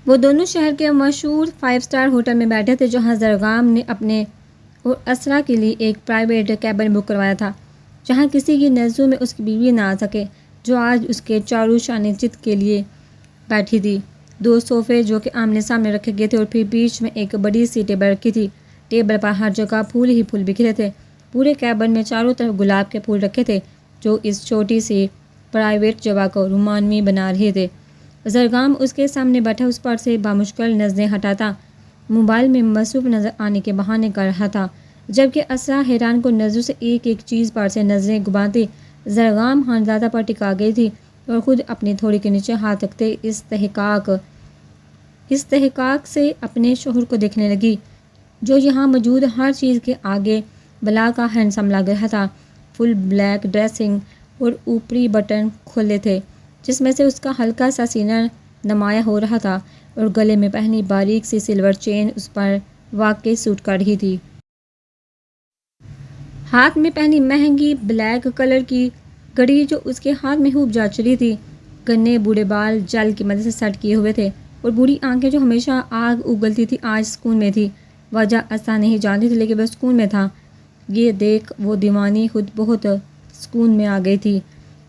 وہ دونوں شہر کے مشہور 5 اسٹار ہوٹل میں بیٹھے تھے جہاں زرگام نے اپنے اور اسرا کے لیے ایک پرائیویٹ کیبن بک کروایا تھا، جہاں کسی کی نظروں میں اس کی بیوی نہ آ سکے، جو آج اس کے چاروں شانے چت کے لیے بیٹھی تھی۔ 2 صوفے جو کہ آمنے سامنے رکھے گئے تھے اور پھر بیچ میں ایک بڑی سی ٹیبل رکھی تھی۔ ٹیبل پر ہر جگہ پھول ہی پھول بکھرے تھے۔ پورے کیبن میں چاروں طرف گلاب کے پھول رکھے تھے جو اس چھوٹی سی پرائیویٹ جگہ کو رومانوی بنا رہے تھے۔ زرگام اس کے سامنے بیٹھا اس پر سے بامشکل نظریں ہٹاتا موبائل میں مصروف نظر آنے کے بہانے کر رہا تھا، جبکہ اسرا حیران کو نظروں سے ایک ایک چیز پر سے نظریں گھماتی زرگام خانزادہ پر ٹکا گئی تھی اور خود اپنی تھوڑی کے نیچے ہاتھ رکھتے استحقاق سے اپنے شوہر کو دیکھنے لگی، جو یہاں موجود ہر چیز کے آگے بلا کا ہینڈسم لگ رہا تھا۔ فل بلیک ڈریسنگ اور اوپری بٹن کھلے تھے، جس میں سے اس کا ہلکا سا سینہ نمایاں ہو رہا تھا، اور گلے میں پہنی باریک سی سلور چین اس پر واقعی سوٹ کر رہی تھی۔ ہاتھ میں پہنی مہنگی بلیک کلر کی گھڑی جو اس کے ہاتھ میں خوب جچ رہی تھی۔ گھنے بوڑھے بال جل کی مدد سے سیٹ کیے ہوئے تھے اور بوڑھی آنکھیں جو ہمیشہ آگ اگلتی تھی آج سکون میں تھی۔ وجہ اسرا نہیں جانتی تھی لیکن وہ سکون میں تھا۔ یہ دیکھ وہ دیوانی خود بہت سکون میں آ گئی تھی۔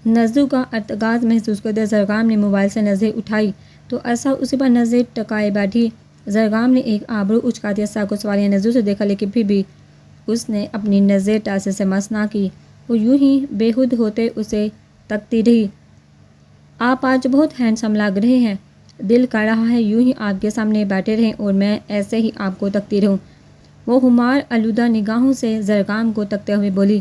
نظروں کا ارتکاز محسوس کرتے زرگام نے موبائل سے نظریں اٹھائی تو اسرا اسی پر نظریں ٹکائے بیٹھی۔ زرگام نے ایک آبرو اچکاتی اسرا کو سوالیہ نظروں سے دیکھا، لیکن پھر بھی اس نے اپنی نظریں ٹاسے سے مس نہ کی۔ وہ یوں ہی بے خود ہوتے اسے تکتی رہی۔ آپ آج بہت ہینڈسم لگ رہے ہیں، دل کر رہا ہے یوں ہی آپ کے سامنے بیٹھے رہیں اور میں ایسے ہی آپ کو تکتی رہوں۔ وہ خمار آلودہ نگاہوں سے زرگام کو تکتے ہوئے بولی۔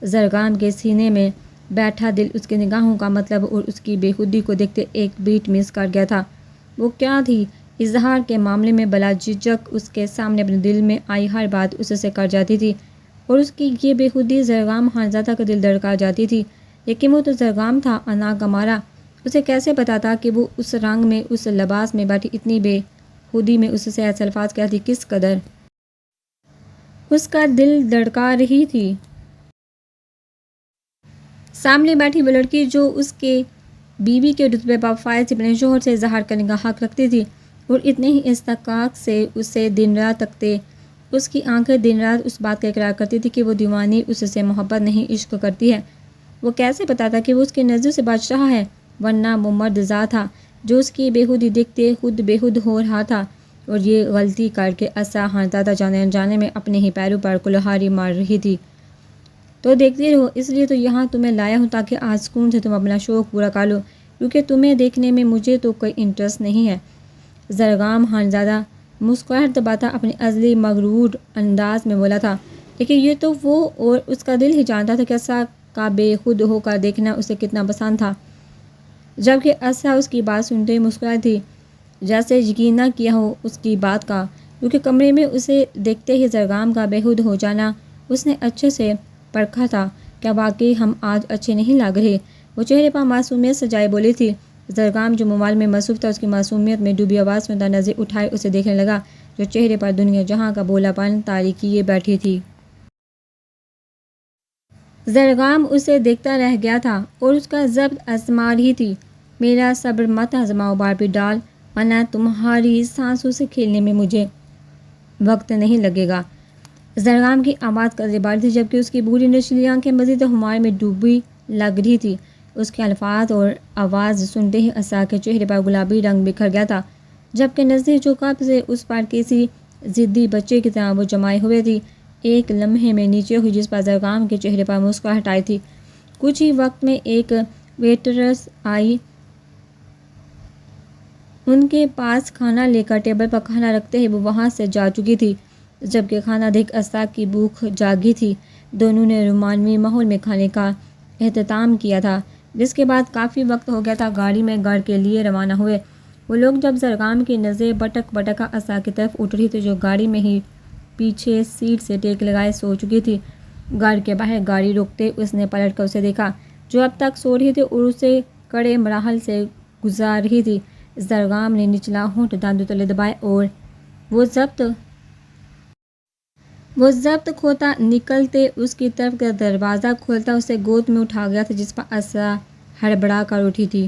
زرگام کے سینے میں بیٹھا دل اس کی نگاہوں کا مطلب اور اس کی بے خودی کو دیکھتے ایک بیٹ مس کر گیا تھا۔ وہ کیا تھی؟ اظہار کے معاملے میں بلا جھجک اس کے سامنے اپنے دل میں آئی ہر بات اس سے کر جاتی تھی، اور اس کی یہ بے خودی زرگام خانزادہ کا دل دھڑکا جاتی تھی۔ لیکن وہ تو زرگام تھا، انا کا مارا۔ اسے کیسے پتا تھا کہ وہ اس رنگ میں، اس لباس میں بیٹھی اتنی بے خودی میں اس سے ایسے الفاظ کہتی کس قدر اس کا دل دھڑکا رہی تھی۔ سامنے بیٹھی وہ لڑکی جو اس کے بیوی کے رتبے پر فائز اپنے شوہر سے اظہار کرنے کا حق رکھتی تھی اور اتنے ہی استحقاق سے اسے دن رات تکتے اس کی آنکھیں دن رات اس بات کا اقرار کرتی تھی کہ وہ دیوانی اس سے محبت نہیں عشق کرتی ہے۔ وہ کیسے پتا تھا کہ وہ اس کی نظروں سے بچ رہا ہے، ورنہ وہ مرد ذات تھا جو اس کی بے خودی دیکھتے خود بے خود ہو رہا تھا، اور یہ غلطی کر کے اسرا خانزادہ جانے انجانے میں اپنے ہی پیروں پر کلہاڑی مار رہی تھی۔ تو دیکھتی رہو، اس لیے تو یہاں تمہیں لایا ہوں تاکہ آج سکون سے تم اپنا شوق پورا کر لو، کیونکہ تمہیں دیکھنے میں مجھے تو کوئی انٹرسٹ نہیں ہے۔ زرگام خانزادہ مسکراہٹ دباتا اپنے ازلی مغرور انداز میں بولا تھا، لیکن یہ تو وہ اور اس کا دل ہی جانتا تھا کہ اسرا کا بے خود ہو کر دیکھنا اسے کتنا پسند تھا۔ جبکہ اسرا اس کی بات سنتے ہی مسکرائی تھی، جیسے یقین نہ کیا ہو اس کی بات کا، کیونکہ کمرے میں اسے دیکھتے ہی زرگام کا بے خود ہو جانا اس نے اچھے سے پرکھا تھا۔ کیا واقعی ہم آج اچھے نہیں لگ رہے؟ وہ چہرے پر معصومیت سجائے بولی تھی۔ زرگام جو موبائل میں مصروف تھا اس کی معصومیت میں ڈوبی آواز سنتا نظر اٹھائے اسے دیکھنے لگا، جو چہرے پر دنیا جہاں کا بولا پن طاری کیے بیٹھی تھی۔ زرگام اسے دیکھتا رہ گیا تھا اور اس کا ضبط آزما رہی تھی۔ میرا صبر مت آزماؤ باربی ڈال، ورنہ تمہاری سانسوں سے کھیلنے میں مجھے وقت نہیں لگے گا۔ زرگام کی آواز قدرے باری تھی، جبکہ اس کی بوڑھی نشیلی آنکھیں مزید خمار میں ڈوبی لگ رہی تھی۔ اس کے الفاظ اور آواز سنتے ہی اسرا کے چہرے پر گلابی رنگ بکھر گیا تھا، جبکہ نظریں جو کب سے اس پر کسی ضدی بچے کی طرح وہ جمائے ہوئے تھی ایک لمحے میں نیچے ہوئی، جس پر زرگام کے چہرے پر مسکراہٹ آئی تھی۔ کچھ ہی وقت میں ایک ویٹرس آئی، ان کے پاس کھانا لے کر ٹیبل پر کھانا رکھتے ہی وہ وہاں سے جا چکی تھی، جبکہ کھانا دیکھ اسرا کی بھوک جاگی تھی۔ دونوں نے رومانوی ماحول میں کھانے کا اہتمام کیا تھا، جس کے بعد کافی وقت ہو گیا تھا گاڑی میں گھر کے لیے روانہ ہوئے۔ وہ لوگ جب زرگام کی نظریں بٹک بٹک اسرا کی طرف اٹھ رہی تھی جو گاڑی میں ہی پیچھے سیٹ سے ٹیک لگائے سو چکی تھی۔ گھر کے باہر گاڑی روکتے اس نے پلٹ کر اسے دیکھا، جو اب تک سو رہی تھی اور اسے کڑے مراحل سے گزار رہی تھی۔ زرگام نے نچلا ہونٹ دانتوں تلے دبائے اور وہ ضبط کھوتا نکلتے اس کی طرف کا دروازہ کھولتا اسے گود میں اٹھا گیا تھا، جس پر اسرا ہڑبڑا کر اٹھی تھی۔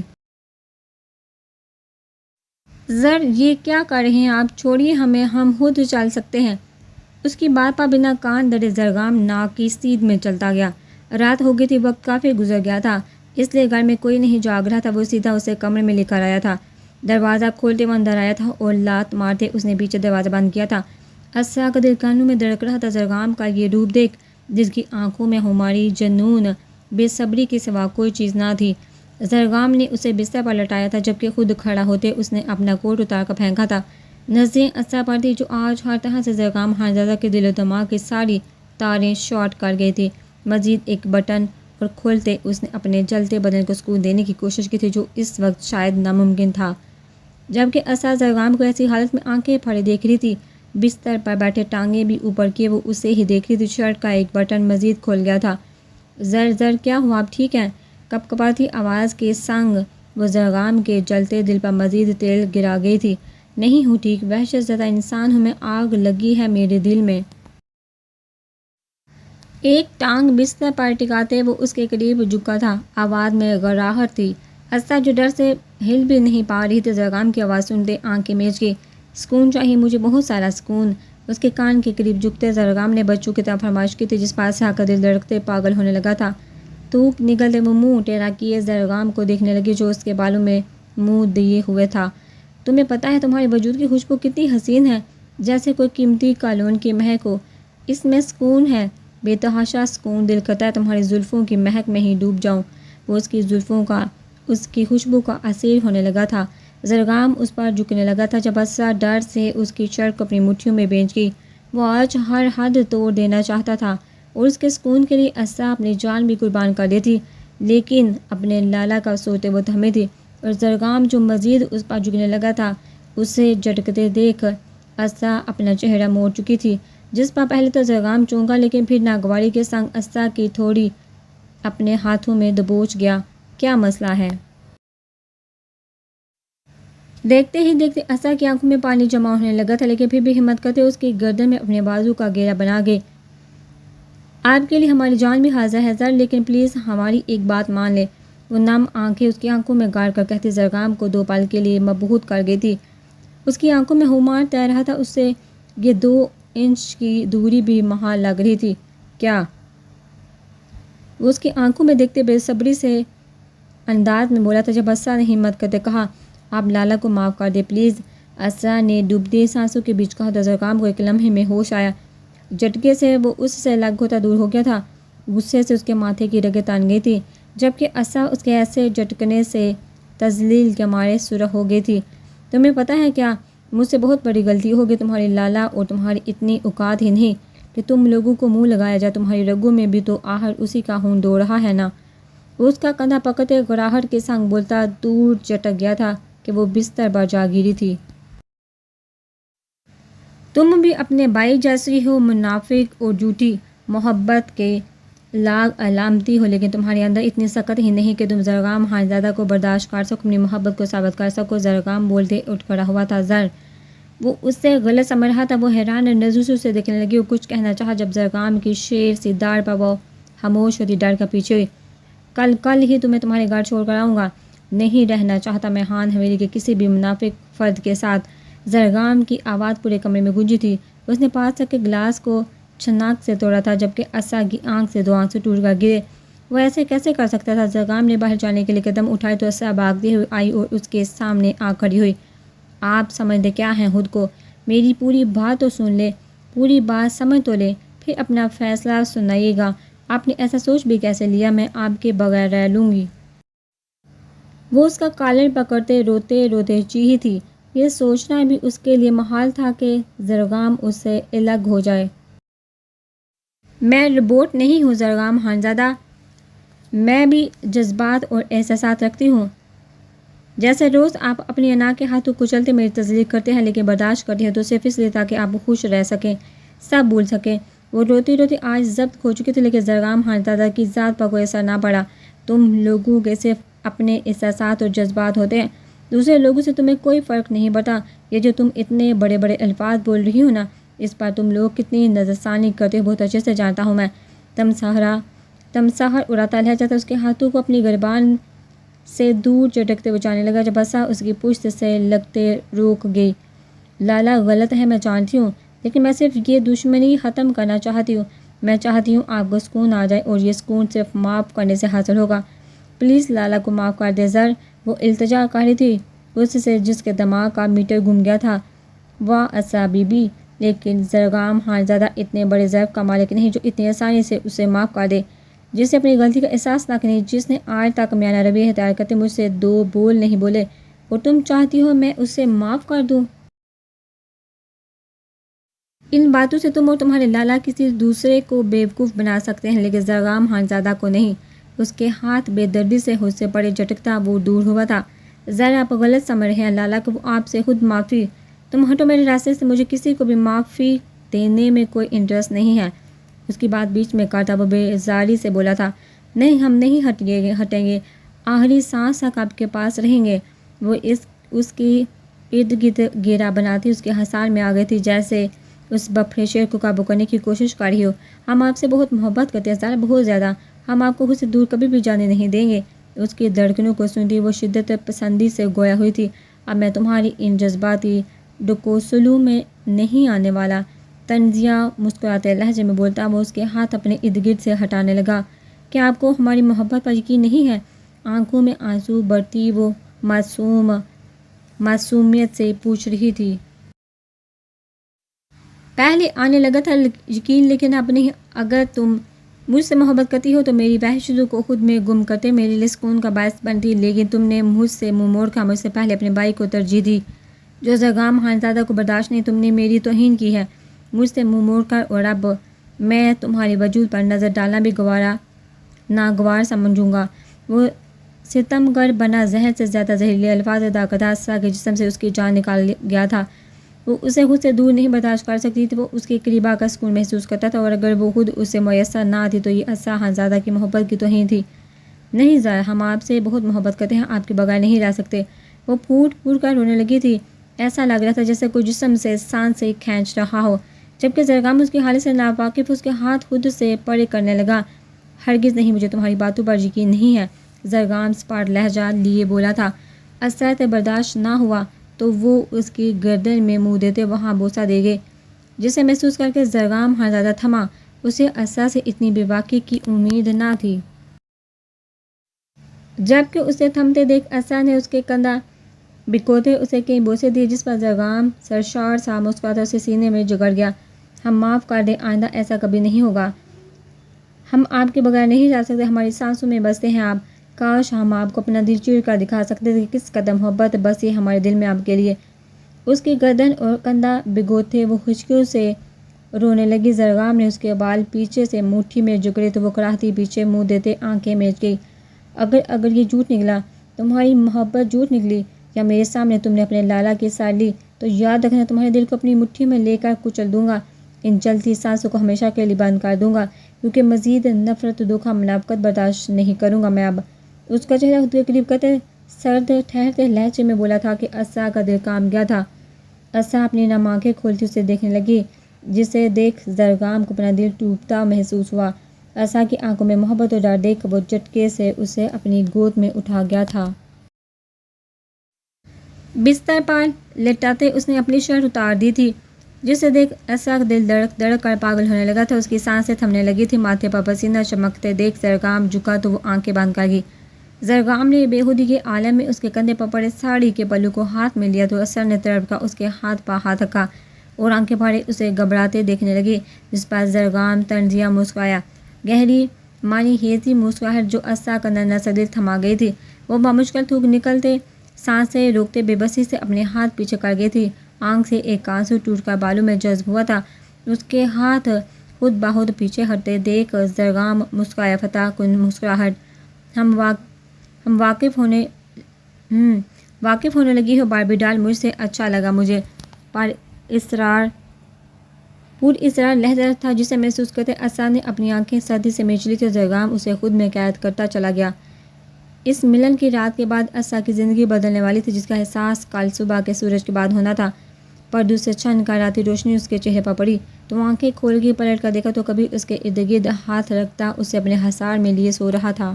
زر یہ کیا کر رہے ہیں آپ؟ چھوڑیے ہمیں، ہم خود چل سکتے ہیں۔ اس کی بات پر بنا کان درے زرگام ناک کی سیدھ میں چلتا گیا۔ رات ہو گئی تھی، وقت کافی گزر گیا تھا، اس لیے گھر میں کوئی نہیں جاگ رہا تھا۔ وہ سیدھا اسے کمرے میں لے کر آیا تھا، دروازہ کھولتے وہ اندر آیا تھا اور لات مارتے اس نے پیچھے دروازہ بند کیا تھا۔ اسرا کا دل کانوں میں دھڑک رہا تھا۔ زرگام کا یہ روپ دیکھ، جس کی آنکھوں میں خماری، جنون، بے صبری کے سوا کوئی چیز نہ تھی۔ زرگام نے اسے بستر پر لٹایا تھا، جبکہ خود کھڑا ہوتے اس نے اپنا کوٹ اتار کر پھینکا تھا۔ نظریں اسرا پر تھی، جو آج ہر طرح سے زرگام خانزادہ کے دل و دماغ کی ساری تاریں شارٹ کر گئی تھی۔ مزید ایک بٹن اور کھولتے اس نے اپنے جلتے بدن کو سکون دینے کی کوشش کی تھی، جو اس وقت شاید ناممکن تھا۔ جبکہ اسرا زرگام کو ایسی حالت میں آنکھیں پھاڑے دیکھ رہی تھی، بستر پر بیٹھے ٹانگیں بھی اوپر کیے وہ اسے ہی دیکھ رہی تھی۔ شرٹ کا ایک بٹن مزید کھول گیا تھا۔ زر زر کیا ہوا، آپ ٹھیک ہیں؟ کپکپاتی آواز کے سنگ وہ زرگام کے جلتے دل پر مزید تیل گرا گئی تھی۔ نہیں ہوں ٹھیک، وحشت زدہ انسان ہوں میں، آگ لگی ہے میرے دل میں۔ ایک ٹانگ بستر پر ٹکاتے وہ اس کے قریب جھکا تھا۔ آواز میں گراہٹ تھی۔ اسرا جو ڈر سے ہل بھی نہیں پا رہی تھی، زرگام کی آواز سنتے آنکھیں میچ گئی۔ سکون چاہیے مجھے، بہت سارا سکون۔ اس کے کان کے قریب جھکتے زرگام نے بچوں کی طرح فرمائش کی تھی، جس پر اسرا کا دل دھڑکتے پاگل ہونے لگا تھا۔ تھوک نگلتے وہ منہ ٹیڑھا کیے زرگام کو دیکھنے لگی، جو اس کے بالوں میں منہ دیے ہوئے تھا۔ تمہیں پتہ ہے تمہارے وجود کی خوشبو کتنی حسین ہے، جیسے کوئی قیمتی کالون کی مہک ہو۔ اس میں سکون ہے، بے تحاشا سکون۔ دل کرتا ہے تمہاری زلفوں کی مہک میں ہی ڈوب جاؤں۔ وہ اس کی زلفوں کا، اس کی خوشبو کا اسیر ہونے لگا تھا۔ زرگام اس پر جھکنے لگا تھا، جب اسرا ڈر سے اس کی شرٹ کو اپنی مٹھیوں میں بھیج گئی۔ وہ آج ہر حد توڑ دینا چاہتا تھا اور اس کے سکون کے لیے اسرا اپنی جان بھی قربان کر دیتی، لیکن اپنے لالا کا سوچتے وہ تھمے تھی۔ اور زرگام جو مزید اس پر جھکنے لگا تھا، اسے جھٹکتے دیکھ اسرا اپنا چہرہ موڑ چکی تھی، جس پر پہلے تو زرگام چونکا، لیکن پھر ناگواری کے سنگ اسرا کی تھوڑی اپنے ہاتھوں میں دبوچ گیا۔ کیا مسئلہ ہے؟ دیکھتے ہی دیکھتے اسرا کی آنکھوں میں پانی جمع ہونے لگا تھا، لیکن پھر بھی ہمت کرتے اس کی گردن میں اپنے بازو کا گھیرا بنا گئے۔ آپ کے لیے ہماری جان بھی حاضر ہے زر، لیکن پلیز ہماری ایک بات مان لیں۔ وہ نم آنکھیں اس کی آنکھوں میں گاڑ کر کہتی زرگام کو دو پل کے لیے مبہوت کر گئی تھی۔ اس کی آنکھوں میں خمار تیر رہا تھا، اس سے یہ 2 انچ کی دوری بھی محال لگ رہی تھی۔ کیا؟ وہ اس کی آنکھوں میں دیکھتے بے صبری سے انداز میں بولا تھا۔ جب اسرا نے ہمت کرتے کہا آپ لالا کو معاف کر دیں پلیز، اسرا نے ڈوبتی سانسوں کے بیچ کہا تو زرگام کو ایک لمحے میں ہوش آیا۔ جھٹکے سے وہ اس سے لگ ہوتا دور ہو گیا تھا، غصے سے اس کے ماتھے کی رگیں تان گئی تھی، جبکہ اسرا اس کے ایسے جھٹکنے سے تذلیل کے مارے سرخ ہو گئی تھی۔ تمہیں پتہ ہے کیا، مجھ سے بہت بڑی غلطی ہوگی، تمہاری لالا اور تمہاری اتنی اوقات ہی نہیں کہ تم لوگوں کو منہ لگایا جائے، تمہاری رگوں میں بھی تو آخر اسی کا خون دوڑ رہا ہے نا۔ وہ اس کا کندھا پکڑتے گراہٹ کے سنگ بولتا دور چٹک گیا تھا کہ وہ بستر پر جا گری تھی۔ تم بھی اپنے بھائی جیسی ہو، منافق اور جھوٹی محبت کے لاگ علامتی ہو، لیکن تمہارے اندر اتنی سخت ہی نہیں کہ تم زرگام خانزادہ کو برداشت کر سکو، اپنی محبت کو ثابت کر سکو۔ زرگام بولتے اٹھ کھڑا ہوا تھا۔ زر وہ اس سے غلط سمجھ رہا تھا۔ وہ حیران نظروں سے اسے دیکھنے لگی۔ وہ کچھ کہنا چاہا، جب زرگام کی شیر سی داڑھ پر وہ خاموش ہوتی ڈر کر پیچھے ہوئی۔ کل ہی تمہیں تمہارے گھر چھوڑ کر آؤں گا، نہیں رہنا چاہتا میں خان حویلی کے کسی بھی منافق فرد کے ساتھ۔ زرگام کی آواز پورے کمرے میں گونجی تھی۔ اس نے پاس رکھے گلاس کو چھناک سے توڑا تھا، جبکہ اسرا کی آنکھ سے 2 آنسو ٹوٹ کر گرے۔ وہ ایسے کیسے کر سکتا تھا؟ زرگام نے باہر جانے کے لیے قدم اٹھائے تو اسرا بھاگتے ہوئے آئی اور اس کے سامنے آ کھڑی ہوئی۔ آپ سمجھتے کیا ہیں خود کو؟ میری پوری بات تو سن لے، پوری بات سمجھ تو لے، پھر اپنا فیصلہ سنائیے گا۔ آپ نے ایسا سوچ بھی کیسے لیا میں آپ کے بغیر رہ لوں گی؟ وہ اس کا کالر پکڑتے روتے روتے چیخی تھی۔ یہ سوچنا بھی اس کے لیے محال تھا کہ زرگام اس سے الگ ہو جائے۔ میں روبوٹ نہیں ہوں زرگام خانزادہ، میں بھی جذبات اور احساسات رکھتی ہوں۔ جیسے روز آپ اپنی انا کے ہاتھوں کچلتے میری تذلیل کرتے ہیں، لیکن برداشت کرتے ہیں تو صرف اس لیے تاکہ آپ خوش رہ سکیں، سب بھول سکیں۔ وہ روتی روتی آج ضبط کھو چکی تھی، لیکن زرگام خانزادہ کی ذات پر کوئی اثر نہ پڑا۔ تم لوگوں کے صرف اپنے احساسات اور جذبات ہوتے ہیں، دوسرے لوگوں سے تمہیں کوئی فرق نہیں پڑتا۔ یہ جو تم اتنے بڑے بڑے الفاظ بول رہی ہو نا، اس پر تم لوگ کتنی نظر ثانی کرتے ہو بہت اچھے سے جانتا ہوں میں۔ تمساہر اڑاتا لہجہ تھا، اس کے ہاتھوں کو اپنی گریبان سے دور چٹکتے ہوئے جانے لگا جب اسا اس کی پشت سے لگتے روک گئی۔ لالا غلط ہے میں جانتی ہوں، لیکن میں صرف یہ دشمنی ختم کرنا چاہتی ہوں۔ میں چاہتی ہوں آپ کو سکون آ جائے اور یہ سکون صرف معاف کرنے سے حاصل ہوگا۔ پلیز لالا کو معاف کر دے زر، وہ التجا کر رہی تھی غصے سے جس کے دماغ کا میٹر گم گیا تھا۔ واہ اسا بی بی، لیکن زرگام خانزادہ اتنے بڑے ضعف کا مالک نہیں جو اتنی آسانی سے اسے معاف کر دے، جسے اپنی غلطی کا احساس تک نہیں، جس نے آج تک میانہ رویہ اختیار کرتے مجھ سے دو بول نہیں بولے، اور تم چاہتی ہو میں اسے معاف کر دوں؟ ان باتوں سے تم اور تمہارے لالا کسی دوسرے کو بیوقوف بنا سکتے ہیں، لیکن زرگام خانزادہ کو نہیں۔ اس کے ہاتھ بے دردی سے ہوش سے پڑے جھٹکتا وہ دور ہوا تھا۔ ذرا آپ غلط سمجھ رہے ہیں لالا کو، وہ آپ سے خود معافی۔ تم ہٹو میرے راستے سے، مجھے کسی کو بھی معافی دینے میں کوئی انٹرسٹ نہیں ہے۔ اس کی بات بیچ میں کاٹا وہ بیزاری سے بولا تھا۔ نہیں ہم نہیں ہٹیں گے، آخری سانس تک آپ کے پاس رہیں گے۔ وہ اس کی ارد گرد گھیرا بناتی اس کے حصار میں آ گئی تھی، جیسے اس بپھڑے شیر کو قابو کرنے کی کوشش کر رہی ہو۔ ہم آپ سے بہت محبت کرتے ہیں ذرا، بہت زیادہ، ہم آپ کو خود سے دور کبھی بھی جانے نہیں دیں گے۔ اس کی دھڑکنوں کو سنتی وہ شدت پسندی سے گویا ہوئی تھی۔ اب میں تمہاری ان جذباتی ڈکوسلوں میں نہیں آنے والا۔ تنزیہ مسکراتے لہجے میں بولتا وہ اس کے ہاتھ اپنے ارد گرد سے ہٹانے لگا۔ کیا آپ کو ہماری محبت پر یقین نہیں ہے؟ آنکھوں میں آنسو بھرتی وہ معصومیت سے پوچھ رہی تھی۔ پہلے آنے لگا تھا یقین، لیکن اب نہیں۔ اگر تم مجھ سے محبت کرتی ہو تو میری وحشتوں کو خود میں گم کرتے میرے لیے سکون کا باعث بنتی، لیکن تم نے مجھ سے منہ موڑ کر مجھ سے پہلے اپنے بھائی کو ترجیح دی جو زرگام خانزادہ کو برداشت نہیں۔ تم نے میری توہین کی ہے مجھ سے منہ موڑ کر، اور اب میں تمہارے وجود پر نظر ڈالنا بھی ناگوار سمجھوں گا۔ وہ ستمگر بنا زہر سے زیادہ زہریلے الفاظ ادا کرتا اسا کے جسم سے اس کی جان نکال گیا تھا۔ وہ اسے خود سے دور نہیں برداشت کر سکتی تھی، وہ اس کے قریب آ کر سکون محسوس کرتا تھا، اور اگر وہ خود اسے میسر نہ تھی تو یہ اسا خانزادہ کی محبت کی توہین تھی۔ نہیں ذرا، ہم آپ سے بہت محبت کرتے ہیں، آپ کے بغیر نہیں رہ سکتے۔ وہ پھوٹ پھوٹ کر رونے لگی تھی، ایسا لگ رہا تھا جیسے کوئی جسم سے سانسیں کھینچ رہا ہو، جبکہ زرگام اس کی حالت سے ناواقف اس کے ہاتھ خود سے پرے کرنے لگا۔ ہرگز نہیں، مجھے تمہاری باتوں پر یقین نہیں ہے، زرگام سپاٹ لہجہ لیے بولا تھا۔ اسا سے برداشت نہ ہوا تو وہ اس کی گردن میں منہ دیتے وہاں بوسہ دے گئے، جسے محسوس کر کے زرگام خانزادہ تھما۔ اسے اسا سے اتنی بے باکی کی امید نہ تھی۔ جبکہ اسے تھمتے دیکھ اسا نے اس کے کندھا بھگوتے اسے کئی بوسے دیے، جس پر زرگام سرشار سا مسکراتا اسے سینے میں جگڑ گیا۔ ہم معاف کر دیں، آئندہ ایسا کبھی نہیں ہوگا۔ ہم آپ کے بغیر نہیں رہ سکتے، ہماری سانسوں میں بستے ہیں آپ۔ کاش ہم آپ کو اپنا دل چیر کر دکھا سکتے تھے کہ کس قدر محبت بسی ہمارے دل میں آپ کے لیے۔ اس کی گردن اور کندھا بھگوتے وہ خشکیوں سے رونے لگی۔ زرگام نے اس کے بال پیچھے سے مٹھی میں جکڑے تو وہ کراہتی پیچھے منہ دیتے آنکھیں میچ گئی۔ اگر یہ جھوٹ نکلا، تمہاری محبت جھوٹ نکلی، یا میرے سامنے تم نے اپنے لالا کی سائڈ لی، تو یاد رکھنا تمہارے دل کو اپنی مٹھی میں لے کر کچل دوں گا، ان جلتی سانسوں کو ہمیشہ کے لیے بند کر دوں گا، کیونکہ مزید نفرت، دکھ، منافقت برداشت نہیں کروں گا میں اب۔ اس کا چہرہ خود کے قریب کرتے سرد ٹھہرتے لہجے میں بولا تھا کہ اسا کا دل کام گیا تھا۔ اسا اپنی نم آنکھیں کھولتی اسے دیکھنے لگی، جسے دیکھ زرگام کو اپنا دل ٹوٹتا محسوس ہوا۔ اسا کی آنکھوں میں محبت اور ڈر دیکھ وہ جھٹکے سے اسے اپنی گود میں اٹھا گیا تھا۔ بستر پر لٹاتے اس نے اپنی شرٹ اتار دی تھی، جسے دیکھ اسا کا دل دھڑک دھڑک کر پاگل ہونے لگا تھا۔ اس کی سانسیں تھمنے لگی تھی، ماتھے پر پسینہ چمکتے دیکھ زرگام جھکا تو وہ آنکھیں بند کر گئی۔ زرگام نے بےخودی کے عالم میں اس کے کندھے پر پڑے ساڑی کے پلو کو ہاتھ میں لیا تو اسا نے تڑپ کر اس کے ہاتھ پر ہاتھ رکھا اور آنکھیں پھاڑے اسے گھبراتے دیکھنے لگی، جس پر زرگام طنزیہ مسکرایا، گہری معنی خیز مسکراہٹ جو اسا کا ننھا سا دل تھما گئی تھی۔ وہ بمشکل تھوک نکلتے سانسیں روکتے بے بسی سے اپنے ہاتھ پیچھے کر گئی تھی، آنکھ سے ایک آنسو ٹوٹ کر بالوں میں جذب ہوا تھا۔ اس کے ہاتھ خود بخود پیچھے ہٹتے دیکھ زرگام مسکرایا، فتح کن مسکراہٹ۔ ہم واقف ہونے لگی ہو باربی ڈال، مجھ سے اچھا لگا مجھے، پر اصرار لہجہ تھا جسے محسوس کرتے اسا نے اپنی آنکھیں سردی سے مینچ لی تھی اور زرگام اسے خود میں قید کرتا چلا گیا۔ اس ملن کی رات کے بعد اسا کی زندگی بدلنے والی تھی، جس کا احساس کل صبح کے سورج کے بعد ہونا تھا۔ پردوں سے چھن کر راتی روشنی اس کے چہرے پر پڑی تو وہ آنکھیں کھول کے پلٹ کر دیکھا تو کبھی اس کے ارد گرد ہاتھ رکھتا اسے اپنے حصار میں لیے سو رہا تھا۔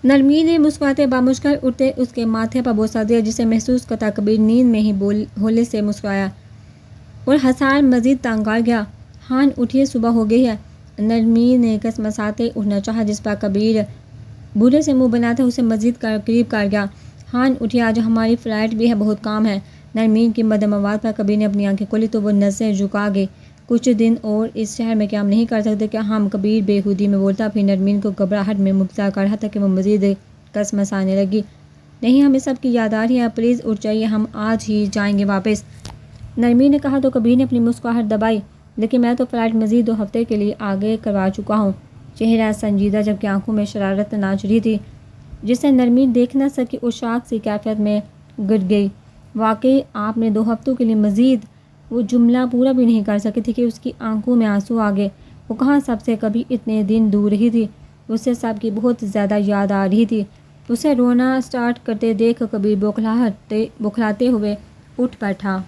نرمین نے مسکراتے بامشکل اٹھتے اس کے ماتھے پر بوسہ دیا، جسے محسوس کرتا کبیر نیند میں ہی ہولے سے مسکرایا اور حسار مزید تنگ آ گیا۔ ہان اٹھیے، صبح ہو گئی ہے۔ نرمین نے کسمساتے اٹھنا چاہا، جس پر کبیر بوڑھے سے منہ بناتے اسے مزید قریب کر گیا۔ ہان اٹھیے، آج ہماری فلائٹ بھی ہے، بہت کام ہے۔ نرمین کی مدم آواز پر کبیر نے اپنی آنکھیں کھولی تو وہ نظریں جھکا گئی۔ کچھ دن اور اس شہر میں کام نہیں کر سکتے کیا ہم؟ کبیر بےخودی میں بولتا، پھر نرمین کو گھبراہٹ میں مبتلا کر رہا تھا کہ وہ مزید کسمسانے لگی۔ نہیں، ہمیں سب کی یاد آ رہی ہے، پلیز اٹھ جائیے، ہم آج ہی جائیں گے واپس، نرمین نے کہا تو کبیر نے اپنی مسکراہٹ دبائی۔ لیکن میں تو فلائٹ مزید 2 ہفتے کے لیے آگے کروا چکا ہوں۔ چہرہ سنجیدہ جبکہ آنکھوں میں شرارت ناچ رہی تھی، جسے نرمین دیکھ نہ سکی اور شاک سی کیفیت میں گر گئی۔ واقعی آپ نے 2 ہفتوں کے لیے مزید؟ وہ جملہ پورا بھی نہیں کر سکی تھی کہ اس کی آنکھوں میں آنسو آ گئے۔ وہ کہاں سب سے کبھی اتنے دن دور رہی تھی، اسے سب کی بہت زیادہ یاد آ رہی تھی۔ اسے رونا سٹارٹ کرتے دیکھ کبیر بوکھلاتے ہوئے اٹھ بیٹھا۔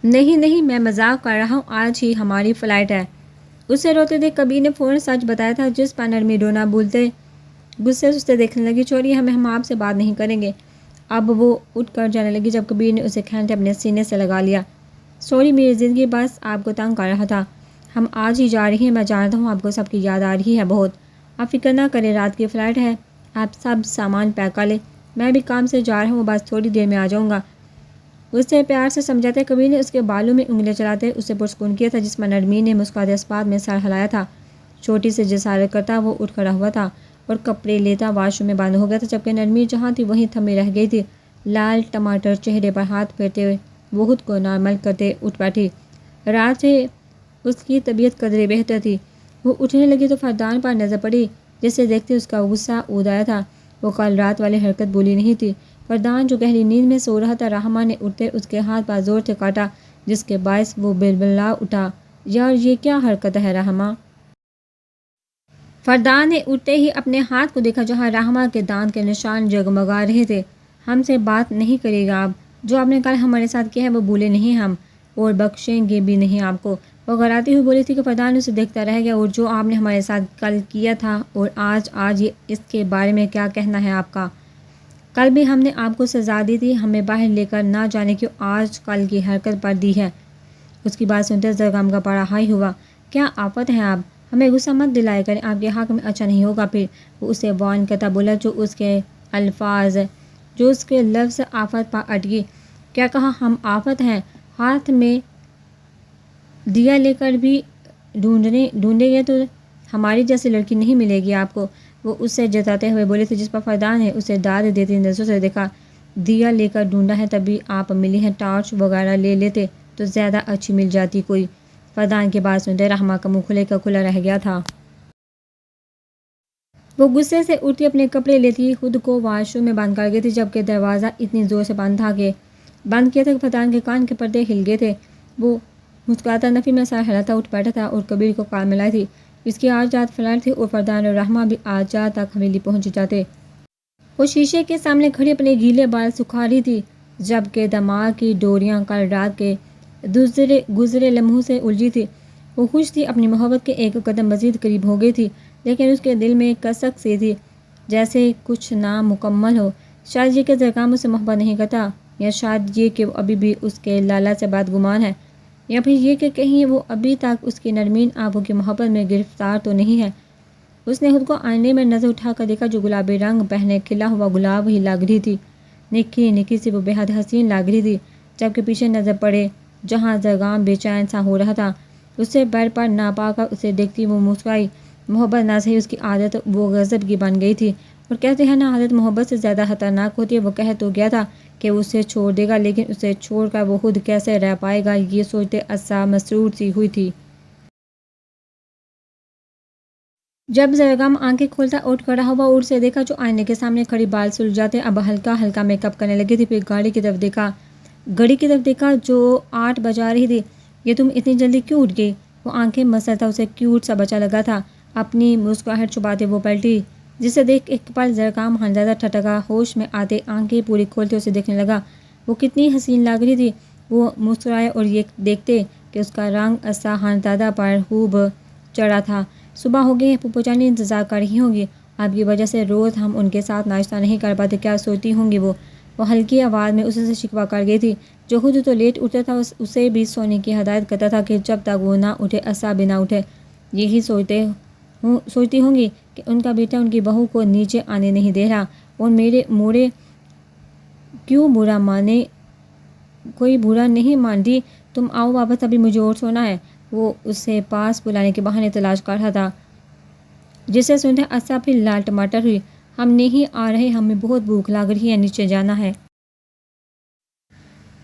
نہیں نہیں، میں مذاق کر رہا ہوں، آج ہی ہماری فلائٹ ہے۔ اسے روتے دیکھ کبیر نے فوراً سچ بتایا تھا، جس پر نرمی رونا بھولتے غصے سے اسے دیکھنے لگی۔ چھوڑیے ہمیں، ہم آپ سے بات نہیں کریں گے۔ اب وہ اٹھ کر جانے لگی جب کبیر نے اسے کھینچ اپنے سینے سے لگا لیا۔ سوری میری زندگی، بس آپ کو تنگ کر رہا تھا۔ ہم آج ہی جا رہی ہیں، میں جانتا ہوں آپ کو سب کی یاد آ رہی ہے بہت۔ آپ فکر نہ کریں، رات کی فلائٹ ہے، آپ سب سامان پیک کر لیں، میں بھی کام سے جا رہا ہوں، بس تھوڑی دیر میں آ جاؤں گا۔ اسے پیار سے سمجھاتے کبیر نے اس کے بالوں میں انگلیاں چلاتے اسے پرسکون کیا تھا، جس میں نرمین نے مسکراتے اسبات میں سر ہلایا تھا۔ چھوٹی سی جسارت کرتا وہ اٹھ کھڑا ہوا تھا اور کپڑے لیتا واش روم میں بند ہو گیا تھا، جبکہ نرمین جہاں تھی وہیں تھمی رہ گئی تھی۔ لال ٹماٹر چہرے پر ہاتھ پھیرتے ہوئے وہ خود کو نارمل کرتے اٹھ بیٹھی۔ رات سے اس کی طبیعت قدرے بہتر تھی۔ وہ اٹھنے لگی تو فردان پر نظر پڑی، جسے دیکھتے اس کا غصہ اود آیا تھا۔ وہ کل رات والی حرکت بھولی نہیں تھی۔ فردان جو گہری نیند میں سو رہا تھا، رحمہ نے اٹھتے اس کے ہاتھ پر زور سے کاٹا، جس کے باعث وہ بلبلا اٹھا۔ یار یہ کیا حرکت ہے رحمہ؟ فردان نے اٹھتے ہی اپنے ہاتھ کو دیکھا جہاں رحمہ کے دانت کے نشان جگمگا رہے تھے۔ ہم سے بات نہیں کرے گا آپ؟ جو آپ نے کل ہمارے ساتھ کیا ہے وہ بھولے نہیں ہم، اور بخشیں گے بھی نہیں آپ کو، وہ غراتی ہوئی بولی تھی کہ فردان اسے دیکھتا رہ گیا۔ اور جو آپ نے ہمارے ساتھ کل کیا تھا اور آج اس کے بارے میں کیا کہنا ہے آپ کا؟ کل بھی ہم نے آپ کو سزا دی تھی، ہمیں باہر لے کر نہ جانے کی، آج کل کی حرکت پر دی ہے۔ اس کی بات سنتے زرغم کا پاڑا ہائی ہوا۔ کیا آفت ہے آپ؟ ہمیں غصہ مت دلائے کریں، آپ کے حق میں اچھا نہیں ہوگا پھر، وہ اسے وارن کرتا بولا، جو اس کے لفظ آفت پر اٹکی۔ کیا کہا ہم آفت ہیں؟ ہاتھ میں دیا لے کر بھی ڈھونڈیں گے تو ہماری جیسی لڑکی نہیں ملے گی آپ کو، وہ اسے جتاتے ہوئے بولے تھے، جس پر فردان نے اسے داد دیتی نظروں سے دیکھا۔ دیا لے کر ڈھونڈا ہے تبھی آپ ملی ہیں، ٹارچ وغیرہ لے لیتے تو زیادہ اچھی مل جاتی کوئی۔ فردان کی بات سنتے رحمہ کا منہ کھلے کا کھلا رہ گیا تھا۔ وہ غصے سے اٹھتی اپنے کپڑے لیتی خود کو واش روم میں بند کر گئی تھی، جبکہ دروازہ اتنی زور سے بند کیا تھا کہ فردان کے کان کے پردے ہل گئے تھے۔ وہ مسکراتا نفی میں سر ہلاتا اٹھ بیٹھا تھا اور کبیر کو کال ملائی تھی۔ اس کی آج رات فلائٹ تھی اور فردان اور رحمہ بھی آج رات تک حویلی پہنچ جاتے۔ وہ شیشے کے سامنے کھڑی اپنے گیلے بال سکھا رہی تھی، جبکہ دماغ کی ڈوریاں کل رات کے گزرے لمحوں سے الجھی تھی۔ وہ خوش تھی، اپنی محبت کے ایک قدم مزید قریب ہو گئی تھی، لیکن اس کے دل میں کسک سی تھی، جیسے کچھ نامکمل ہو۔ شاید یہ کہ زرغم اس سے محبت نہیں کرتا، یا شاید یہ کہ وہ ابھی بھی اس کے لالا سے بدگمان ہے، یا پھر یہ کہ کہیں وہ ابھی تک اس کی نرمین آنکھوں کی محبت میں گرفتار تو نہیں ہے۔ اس نے خود کو آئینے میں نظر اٹھا کر دیکھا، جو گلابی رنگ پہنے کھلا ہوا گلاب ہی لگ رہی تھی۔ نکھی نکھی سی وہ بے حد حسین لگ رہی تھی، جبکہ پیچھے نظر پڑے جہاں زرغم بے چین سا ہو رہا تھا، اسے بیر پر نہ پا کر اسے دیکھتی وہ مسکرائی۔ محبت نہ صحیح اس کی عادت وہ غضب کی بن گئی تھی، اور کہتے ہیں نا عادت محبت سے زیادہ خطرناک ہوتی ہے۔ وہ کہہ تو گیا تھا کہ وہ اسے چھوڑ دے گا، لیکن اسے چھوڑ کر وہ خود کیسے رہ پائے گا، یہ سوچتے عصا مسرور سی ہوئی تھی۔ جب زرغم آنکھیں کھولتا اٹھ کھڑا ہوا اور اسے دیکھا جو آئینے کے سامنے کھڑی بال سلجھاتے اب ہلکا ہلکا میک اپ کرنے لگی تھی، پھر گھڑی کی طرف دیکھا جو 8 بجا رہی تھی۔ یہ تم اتنی جلدی کیوں اٹھ گئی؟ وہ آنکھیں مسلتا اسے کیوٹ سا بچہ لگا تھا۔ اپنی مسکراہٹ چھپاتے وہ پلٹی، جسے دیکھ ایک پل زرغم ہنزدہ ٹھٹکا، ہوش میں آتے آنکھیں پوری کھولتے اسے دیکھنے لگا۔ وہ کتنی حسین لگ رہی تھی۔ وہ مسکرائے اور یہ دیکھتے کہ اس کا رنگ عصا ہنزدہ پر خوب چڑھا تھا، صبح ہو گئی ہے، پھپھو جان انتظار کر رہی ہوں گی، آپ کی وجہ سے روز ہم ان کے ساتھ ناشتہ نہیں کر پاتے، کیا سوتی ہوں گی وہ ہلکی آواز میں اسے سے شکوہ کر گئی تھی، جو خود تو لیٹ اٹھتا تھا اسے بھی سونے کی ہدایت کرتا تھا کہ جب تک وہ نہ اٹھے اسا بھی نہ اٹھے۔ یہی سوچتی ہوں گی کہ ان کا بیٹا ان کی بہو کو نیچے آنے نہیں دے رہا، اور میرے موڑے کیوں برا مانے، کوئی برا نہیں مانتی، تم آؤ واپس، ابھی مجھے اور سونا ہے۔ وہ اسے پاس بلانے کے بہانے تلاش کر رہا تھا، جسے سنتے اسا پھر لال ٹماٹر ہوئی۔ ہم نہیں آ رہے، ہمیں بہت بھوک لگ رہی ہے، نیچے جانا ہے۔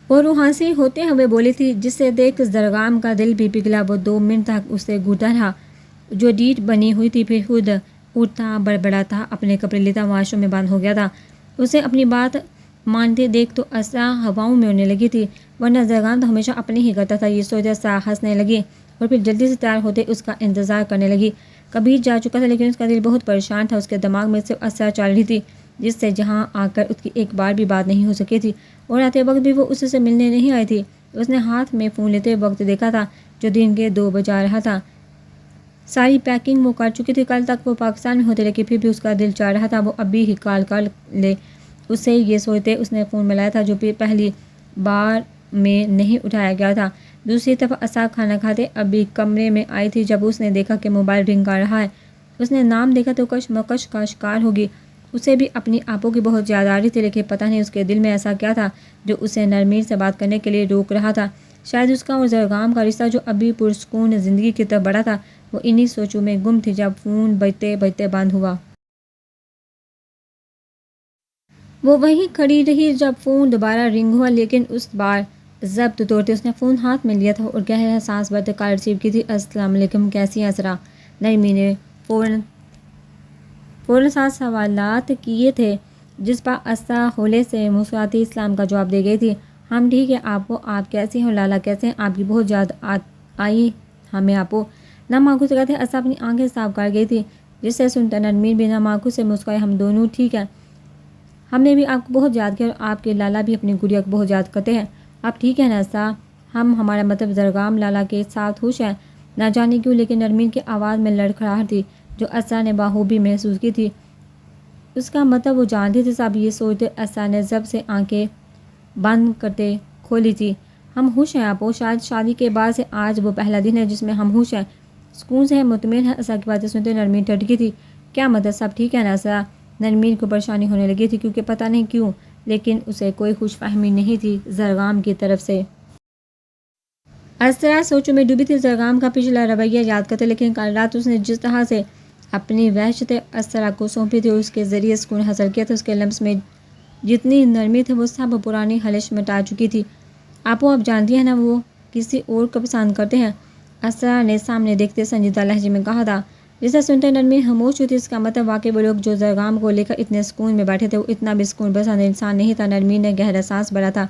اور وہ ہنسی ہوتے ہوئے بولی تھی، جسے دیکھ زرگام کا دل بھی پگھلا۔ وہ 2 منٹ تک اسے گھوتا رہا جو ڈیٹ بنی ہوئی تھی، پھر خود اٹھتا بڑبڑاتا اپنے کپڑے لیتا واش روم میں بند ہو گیا تھا۔ اسے اپنی بات مانتے دیکھ تو اسا ہواؤں میں اڑنے لگی تھی، ورنہ زرگام تو ہمیشہ اپنے ہی کرتا تھا۔ یہ سوچ اسا ہنسنے لگی اور پھر جلدی سے تیار ہوتے اس کا انتظار کرنے لگی۔ کبیر جا چکا تھا لیکن اس کا دل بہت پریشان تھا، اس کے دماغ میں صرف اسا چل رہی تھی، جس سے جہاں آ کر اس کی ایک بار بھی بات نہیں ہو سکی تھی، اور آتے وقت بھی وہ اس سے ملنے نہیں آئی تھی۔ اس نے ہاتھ میں فون لیتے وقت دیکھا تھا جو دن کے 2 بجا رہا تھا۔ ساری پیکنگ وہ کر چکی تھی، کل تک وہ پاکستان میں ہوتے لیکن پھر بھی اس کا دل چاہ رہا تھا وہ ابھی ہی کال کر لے اسے۔ یہ سوچتے اس نے فون ملایا تھا جو پہلی بار میں نہیں اٹھایا گیا تھا۔ دوسری طرف اسا کھانا کھاتے ابھی کمرے میں آئی تھی جب اس نے دیکھا کہ موبائل رنگ کر رہا ہے۔ اس نے نام دیکھا تو کشمکش کا شکار ہوگی۔ اسے بھی اپنی آپوں کی بہت یاد آ رہی تھی، لیکن پتہ نہیں اس کے دل میں ایسا کیا تھا جو اسے نرمین سے بات کرنے کے لیے روک رہا تھا۔ شاید اس کا اور زرگام کا رشتہ جو ابھی پرسکون زندگی کی طرف بڑھا تھا۔ وہ انہی سوچوں میں گم تھی جب فون بجتے بجتے بند ہوا۔ وہ وہیں کھڑی رہی جب فون دوبارہ رنگ ہوا، لیکن اس بار ضبط توڑتے اس نے فون ہاتھ میں لیا تھا اور گہرا سانس بھرتے کال ریسیو کی تھی۔ السلام علیکم، کیسی ہیں اسرا؟ نرمین نے فوراً 7 سوالات کیے تھے، جس پر اسا ہولے سے مسکراتی اسلام کا جواب دے گئی تھی۔ ہم ٹھیک ہے آپو، آپ کیسی ہیں؟ لالا کیسے ہیں؟ آپ کی بہت یاد آئی ہمیں آپو۔ نم آنکھوں سے کہتے اسا اپنی آنکھیں صاف کر گئی تھی، جس سے سنتا نرمین بھی نم آنکھوں سے مسکرائی۔ ہم دونوں ٹھیک ہیں، ہم نے بھی آپ کو بہت یاد کیا، اور آپ کے لالا بھی اپنی گڑیا کو بہت یاد کرتے ہیں۔ آپ ٹھیک ہیں نا اسا؟ ہمارا مطلب زرگام لالا کے ساتھ خوش ہے، نہ جانے کیوں، لیکن نرمین کی آواز میں لڑکھڑاہٹ تھی جو اسا نے بخوبی محسوس کی تھی۔ اس کا مطلب وہ جانتی تھی سب۔ یہ سوچتے اسا نے ضبط سے آنکھیں بند کرتے کھولی تھی۔ ہم خوش ہیں آپو، شاید شادی کے بعد سے آج وہ پہلا دن ہے جس میں ہم خوش ہیں، سکون سے ہیں، مطمئن ہیں۔ اسا کی باتیں سنتے نرمین ٹھٹکی تھی۔ کیا مطلب سب ٹھیک ہے نا اسا؟ نرمین کو پریشانی ہونے لگی تھی، کیونکہ پتہ نہیں کیوں لیکن اسے کوئی خوش فہمی نہیں تھی زرگام کی طرف سے۔ اسرا سوچوں میں ڈوبی تھی، زرگام کا پچھلا رویہ یاد کرتے، لیکن کل رات اس نے جس طرح سے اپنی وحشت اسرا کو سونپی تھی اور اس کے ذریعے سکون حاصل کیا تھا، اس کے لمس میں جتنی نرمی تھی وہ سب پرانی خلش مٹا چکی تھی۔ آپو آپ جانتی ہیں نا وہ کسی اور کو پسند کرتے ہیں، اسرا نے سامنے دیکھتے سنجیدہ لہجے میں کہا تھا۔ جسے سنتے نرمی خاموش ہوئی تھی۔ اس کا مطلب واقعی وہ لوگ جو زرگام کو لے کر اتنے سکون میں بیٹھے تھے وہ اتنا بھی سکون پسند انسان نہیں تھا۔ نرمین نے گہرا سانس بھرا تھا۔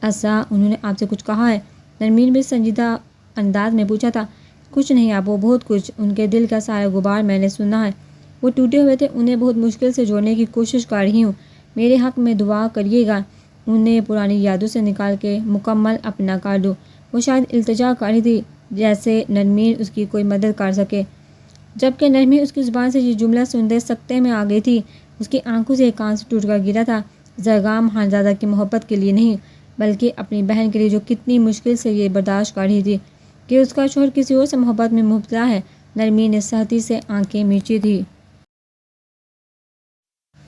اسا انہوں نے آپ سے کچھ کہا ہے؟ نرمین بھی سنجیدہ انداز میں پوچھا تھا۔ کچھ نہیں آپو، بہت کچھ، ان کے دل کا سارا غبار میں نے سنا ہے، وہ ٹوٹے ہوئے تھے، انہیں بہت مشکل سے جوڑنے کی کوشش کر رہی ہوں، میرے حق میں دعا کریے گا انہیں پرانی یادوں سے نکال کے مکمل اپنا کر دوں۔ وہ شاید التجا کر رہی تھی جیسے نرمین اس کی کوئی مدد کر سکے، جبکہ نرمین اس کی زبان سے یہ جملہ سنتے سکتے میں آ گئی تھی۔ اس کی آنکھوں سے ایک آنسو ٹوٹ کر گرا تھا، زرگام خانزادہ کی محبت کے لیے نہیں بلکہ اپنی بہن کے لیے، جو کتنی مشکل سے یہ برداشت کر رہی تھی کہ اس کا شوہر کسی اور سے محبت میں مبتلا ہے۔ نرمین نے سختی سے آنکھیں میچی تھی۔